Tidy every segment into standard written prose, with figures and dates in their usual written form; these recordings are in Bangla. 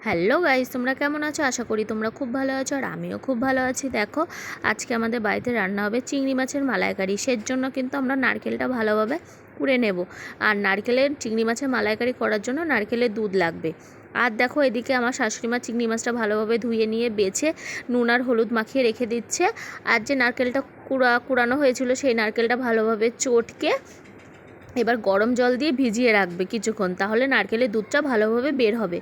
হ্যালো গাইস, তোমরা কেমন আছো? আশা করি তোমরা খুব ভালো আছো আর আমিও খুব ভালো আছি। দেখো, আজকে আমাদের বাড়িতে রান্না হবে চিংড়ি মাছের মালাইকারি। সের জন্য কিন্তু আমরা নারকেলটা ভালোভাবে কুড়ে নেব। আর চিংড়ি মাছের মালাইকারি করার জন্য নারকেলের দুধ লাগবে। আর দেখো, এদিকে আমার শাশুড়িমা চিংড়ি মাছটা ভালোভাবে ধুয়ে নিয়ে বেছে নুন আর হলুদ মাখিয়ে রেখে দিচ্ছে। আর যে নারকেলটা কুড়ানো হয়েছিল সেই নারকেলটা ভালোভাবে চটকে এবার গরম জল দিয়ে ভিজিয়ে রাখবে কিছুক্ষণ, তাহলে নারকেলের দুধটা ভালোভাবে বের হবে।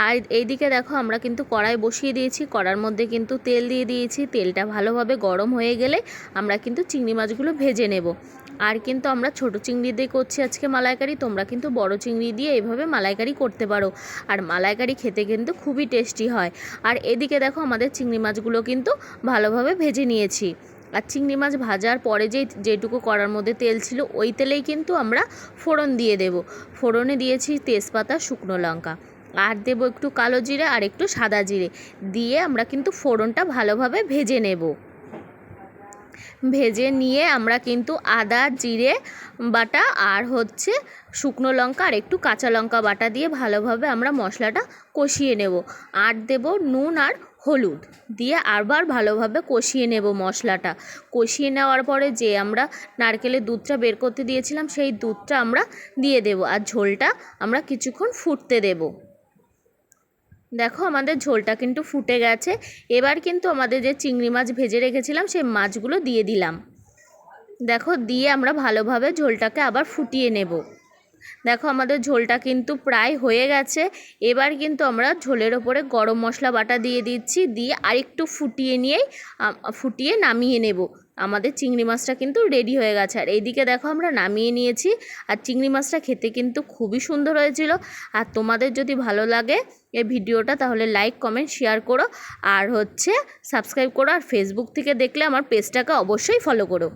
আর এইদিকে দেখো, আমরা কিন্তু কড়াই বসিয়ে দিয়েছি, কড়ার মধ্যে কিন্তু তেল দিয়ে দিয়েছি। তেলটা ভালোভাবে গরম হয়ে গেলে আমরা কিন্তু চিংড়ি মাছগুলো ভেজে নেব। আর কিন্তু আমরা ছোট চিংড়ি দিয়ে করছি আজকে মালাইকারি, তোমরা কিন্তু বড় চিংড়ি দিয়ে এইভাবে মালাইকারি করতে পারো। আর মালাইকারি খেতে কিন্তু খুবই টেস্টি হয়। আর এদিকে দেখো, আমাদের চিংড়ি মাছগুলো কিন্তু ভালোভাবে ভেজে নিয়েছি। আর চিংড়ি মাছ ভাজার পরে যেটুকু কড়ার মধ্যে তেল ছিল, ওই তেলেই কিন্তু আমরা ফোড়ন দিয়ে দেব। ফোড়নে দিয়েছি তেজপাতা, শুকনো লঙ্কা, আর দেবো একটু কালো জিরে আর একটু সাদা জিরে দিয়ে আমরা কিন্তু ফোড়নটা ভালোভাবে ভেজে নেব। ভেজে নিয়ে আমরা কিন্তু আদা জিরে বাটা আর শুকনো লঙ্কা আর একটু কাঁচা লঙ্কা বাটা দিয়ে ভালোভাবে আমরা মশলাটা কষিয়ে নেব। আর দেব নুন আর হলুদ দিয়ে আবার ভালোভাবে কষিয়ে নেব। মশলাটা কষিয়ে নেওয়ার পরে যে আমরা নারকেলের দুধটা বের করতে দিয়েছিলাম, সেই দুধটা আমরা দিয়ে দেব। আর ঝোলটা আমরা কিছুক্ষণ ফুটতে দেব। দেখো, আমাদের ঝোলটা কিন্তু ফুটে গেছে। এবার কিন্তু আমাদের যে চিংড়ি মাছ ভেজে রেখেছিলাম সেই মাছগুলো দিয়ে দিলাম। দেখো, দিয়ে আমরা ভালোভাবে ঝোলটাকে আবার ফুটিয়ে নেব। দেখো, আমাদের ঝোলটা কিন্তু প্রায় হয়ে গেছে। এবার কিন্তু আমরা ঝোলের ওপরে গরম মশলা বাটা দিয়ে দিচ্ছি, দিয়ে আরেকটু ফুটিয়ে নামিয়ে নেব। আমাদের চিংড়ি মাছটা কিন্তু রেডি হয়ে গেছে। আর এইদিকে দেখো, আমরা নামিয়ে নিয়েছি। আর চিংড়ি মাছটা খেতে কিন্তু খুবই সুন্দর হয়েছিল। আর তোমাদের যদি ভালো লাগে এই ভিডিওটা, তাহলে লাইক কমেন্ট শেয়ার করো আর সাবস্ক্রাইব করো। আর ফেসবুক থেকে দেখলে আমার পেজটাকে অবশ্যই ফলো করো।